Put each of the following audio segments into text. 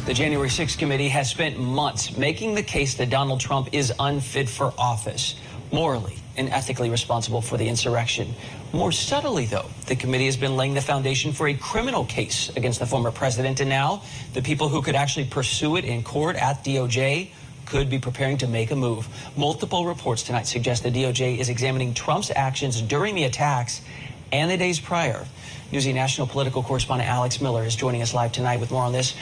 The January 6th committee has spent months making the case that Donald Trump is unfit for office, morally and ethically responsible for the insurrection. More subtly, though, the committee has been laying the foundation for a criminal case against the former president, and now the people who could actually pursue it in court at DOJ could be preparing to make a move. Multiple reports tonight suggest the DOJ is examining Trump's actions during the attacks and the days prior. Newsy national political correspondent Alex Miller is joining us live tonight with more on this.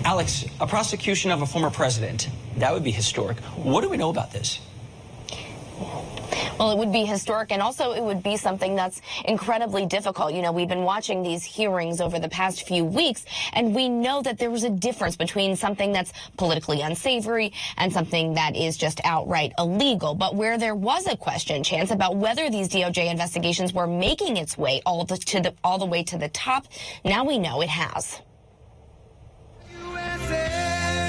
Alex, a prosecution of a former president, that would be historic. What do we know about this? Well, it would be historic, and also it would be something that's incredibly difficult. You know, we've been watching these hearings over the past few weeks, and we know that there was a difference between something that's politically unsavory and something that is just outright illegal. But where there was a question, Chance, about whether these DOJ investigations were making its way all the way to the top, now we know it has.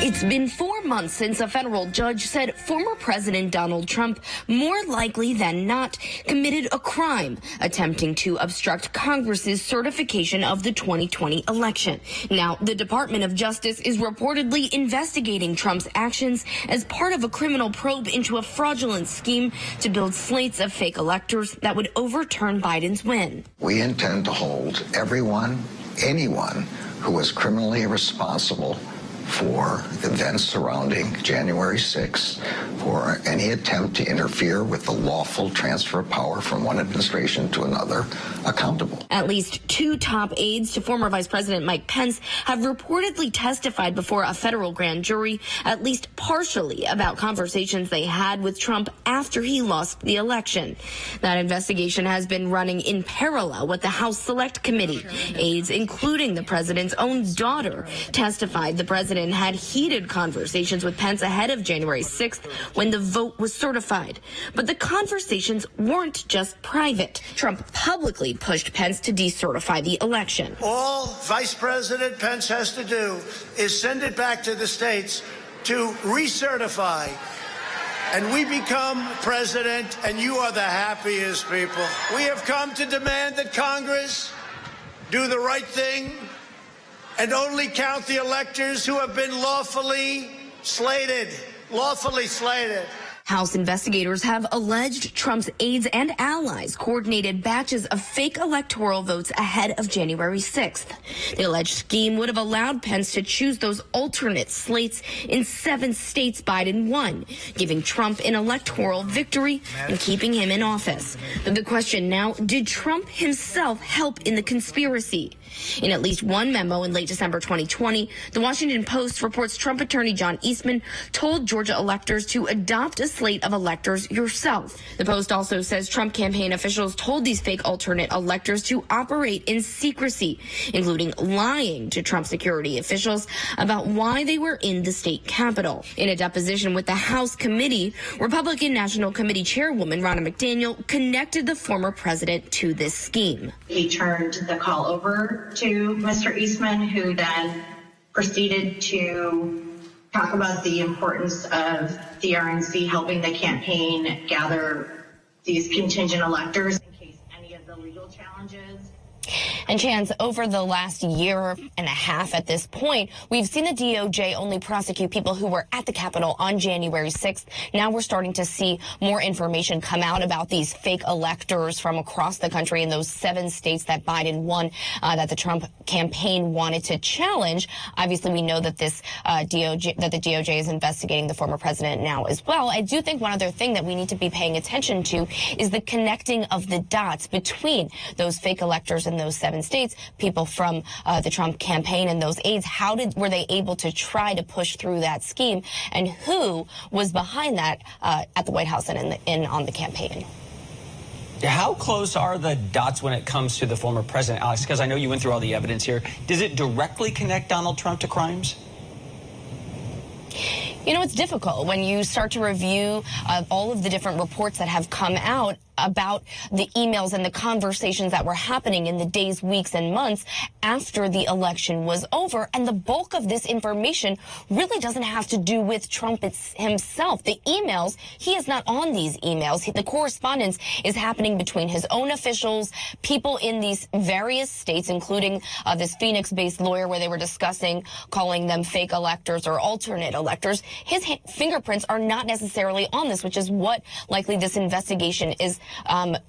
It's been 4 months since a federal judge said former President Donald Trump, more likely than not, committed a crime attempting to obstruct Congress's certification of the 2020 election. Now, the Department of Justice is reportedly investigating Trump's actions as part of a criminal probe into a fraudulent scheme to build slates of fake electors that would overturn Biden's win. We intend to hold anyone who was criminally responsible for the events surrounding January 6th, for any attempt to interfere with the lawful transfer of power from one administration to another, accountable. At least 2 top aides to former Vice President Mike Pence have reportedly testified before a federal grand jury, at least partially, about conversations they had with Trump after he lost the election. That investigation has been running in parallel with the House Select Committee. Aides, including the president's own daughter, testified the president had heated conversations with Pence ahead of January 6th when the vote was certified. But the conversations weren't just private. Trump publicly pushed Pence to decertify the election. All Vice President Pence has to do is send it back to the states to recertify. And we become president, and you are the happiest people. We have come to demand that Congress do the right thing and only count the electors who have been lawfully slated. House investigators have alleged Trump's aides and allies coordinated batches of fake electoral votes ahead of January 6th. The alleged scheme would have allowed Pence to choose those alternate slates in 7 states Biden won, giving Trump an electoral victory and keeping him in office. But the question now, did Trump himself help in the conspiracy? In at least one memo in late December 2020, the Washington Post reports Trump attorney John Eastman told Georgia electors to adopt a slate of electors yourself. The Post also says Trump campaign officials told these fake alternate electors to operate in secrecy, including lying to Trump security officials about why they were in the state capitol. In a deposition with the House committee, Republican National Committee Chairwoman Ronna McDaniel connected the former president to this scheme. He turned the call over to Mr. Eastman, who then proceeded to talk about the importance of the RNC helping the campaign gather these contingent electors in case any of the legal challenges. And Chance, over the last year and a half at this point, we've seen the DOJ only prosecute people who were at the Capitol on January 6th. Now we're starting to see more information come out about these fake electors from across the country in those 7 states that Biden won, that the Trump campaign wanted to challenge. Obviously, we know that the DOJ is investigating the former president now as well. I do think one other thing that we need to be paying attention to is the connecting of the dots between those fake electors in those 7 states, people from the Trump campaign and those aides. Were they able to try to push through that scheme, and who was behind that at the White House and on the campaign? How close are the dots when it comes to the former president, Alex? Because I know you went through all the evidence here. Does it directly connect Donald Trump to crimes? You know, it's difficult when you start to review all of the different reports that have come out. about the emails and the conversations that were happening in the days, weeks, and months after the election was over. And the bulk of this information really doesn't have to do with Trump himself. The emails, he is not on these emails. The correspondence is happening between his own officials, people in these various states, including this Phoenix-based lawyer where they were discussing calling them fake electors or alternate electors. His fingerprints are not necessarily on this, which is what likely this investigation is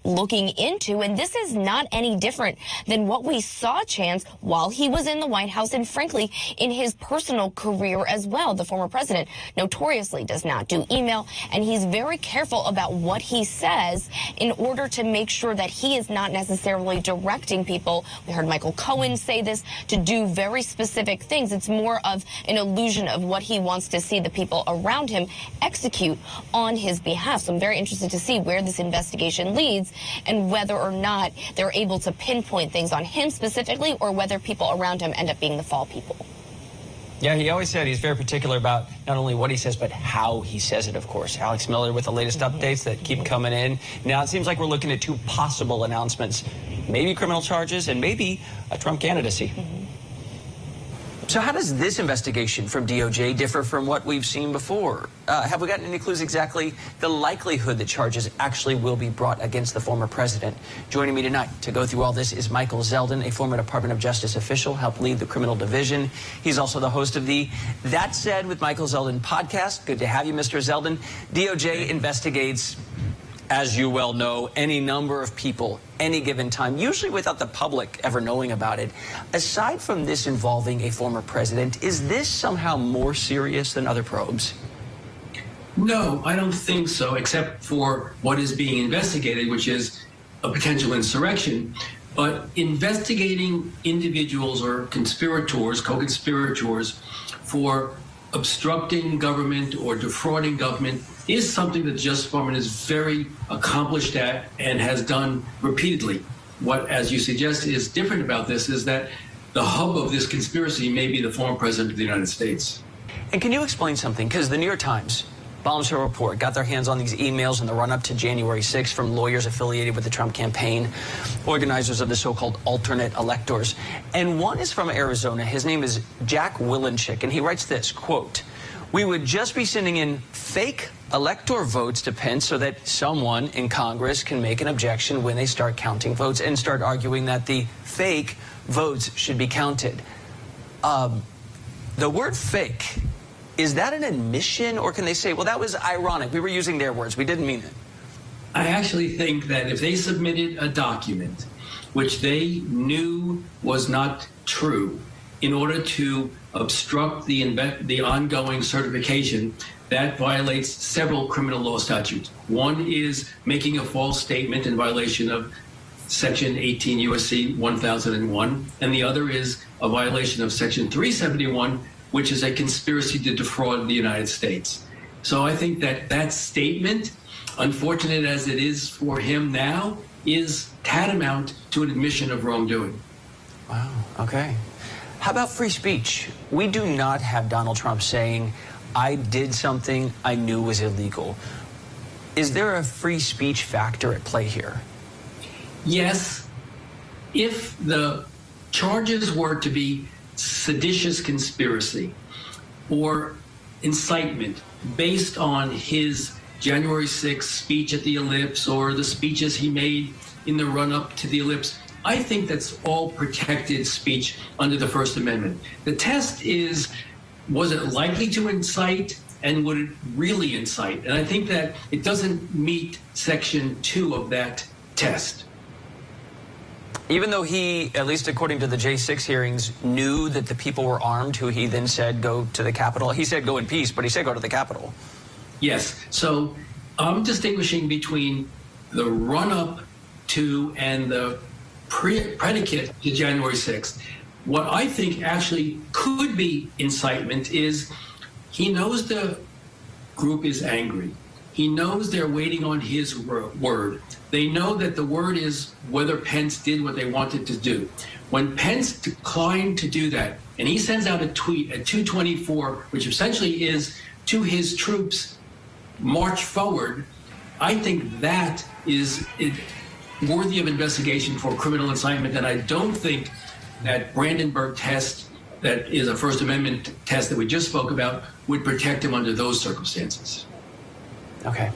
looking into. And this is not any different than what we saw Chance while he was in the White House and, frankly, in his personal career as well. The former president notoriously does not do email, and he's very careful about what he says in order to make sure that he is not necessarily directing people. We heard Michael Cohen say this, to do very specific things. It's more of an illusion of what he wants to see the people around him execute on his behalf. So I'm very interested to see where this investigation leads and whether or not they're able to pinpoint things on him specifically or whether people around him end up being the fall people. Yeah, he always said he's very particular about not only what he says, but how he says it, of course. Alex Miller with the latest updates that keep coming in. Now it seems like we're looking at two possible announcements, maybe criminal charges and maybe a Trump candidacy. So how does this investigation from DOJ differ from what we've seen before? Have we gotten any clues exactly the likelihood that charges actually will be brought against the former president? Joining me tonight to go through all this is Michael Zeldin, a former Department of Justice official, helped lead the criminal division. He's also the host of the That Said with Michael Zeldin podcast. Good to have you, Mr. Zeldin. DOJ investigates, as you well know, any number of people, any given time, usually without the public ever knowing about it. Aside from this involving a former president, is this somehow more serious than other probes? No, I don't think so, except for what is being investigated, which is a potential insurrection. But investigating individuals or conspirators, co-conspirators, for obstructing government or defrauding government is something that the Justice Department is very accomplished at and has done repeatedly. What, as you suggest, is different about this is that the hub of this conspiracy may be the former president of the United States. And can you explain something? Because the New York Times, Bombshell Report, got their hands on these emails in the run-up to January 6th from lawyers affiliated with the Trump campaign, organizers of the so-called alternate electors. And one is from Arizona. His name is Jack Willenchick, and he writes this, quote, "We would just be sending in fake elector votes to Pence so that someone in Congress can make an objection when they start counting votes and start arguing that the fake votes should be counted." The word fake, is that an admission, or can they say, well, that was ironic, we were using their words, we didn't mean it? I actually think that if they submitted a document which they knew was not true in order to obstruct the ongoing certification, that violates several criminal law statutes. One is making a false statement in violation of Section 18 U.S.C. 1001, and the other is a violation of Section 371, which is a conspiracy to defraud the United States. So I think that that statement, unfortunate as it is for him now, is tantamount to an admission of wrongdoing. Wow, okay. How about free speech? We do not have Donald Trump saying, I did something I knew was illegal. Is there a free speech factor at play here? Yes, if the charges were to be seditious conspiracy or incitement based on his January 6th speech at the Ellipse or the speeches he made in the run-up to the Ellipse, I think that's all protected speech under the First Amendment. The test is, was it likely to incite, and would it really incite? And I think that it doesn't meet Section 2 of that test. Even though he, at least according to the J6 hearings, knew that the people were armed, who he then said go to the Capitol. He said go in peace, but he said go to the Capitol. Yes. So I'm distinguishing between the run-up to and the predicate to January 6th. What I think actually could be incitement is he knows the group is angry. He knows they're waiting on his word. They know that the word is whether Pence did what they wanted to do. When Pence declined to do that, and he sends out a tweet at 2:24, which essentially is to his troops, march forward, I think that is worthy of investigation for criminal incitement, and I don't think that Brandenburg test, that is a First Amendment test that we just spoke about, would protect him under those circumstances. Okay.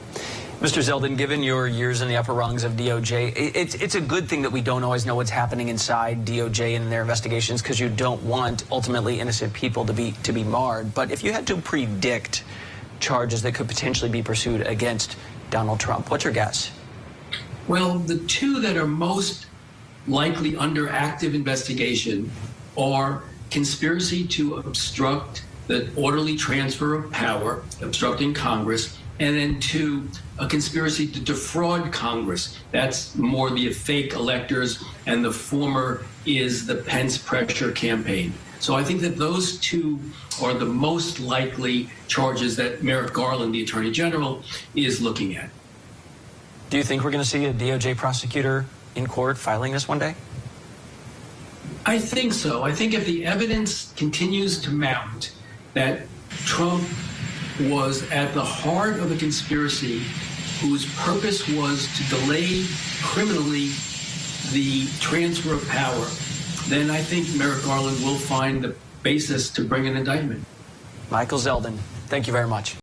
Mr. Zeldin, given your years in the upper rungs of DOJ, it's a good thing that we don't always know what's happening inside DOJ and their investigations, because you don't want ultimately innocent people to be marred. But if you had to predict charges that could potentially be pursued against Donald Trump, what's your guess? Well, the two that are most likely under active investigation are conspiracy to obstruct the orderly transfer of power, obstructing Congress, and then two, a conspiracy to defraud Congress. That's more the fake electors, and the former is the Pence pressure campaign. So I think that those two are the most likely charges that Merrick Garland, the Attorney General, is looking at. Do you think we're going to see a DOJ prosecutor in court filing this one day? I think so. I think if the evidence continues to mount that Trump was at the heart of a conspiracy whose purpose was to delay criminally the transfer of power, then I think Merrick Garland will find the basis to bring an indictment. Michael Zeldin, thank you very much.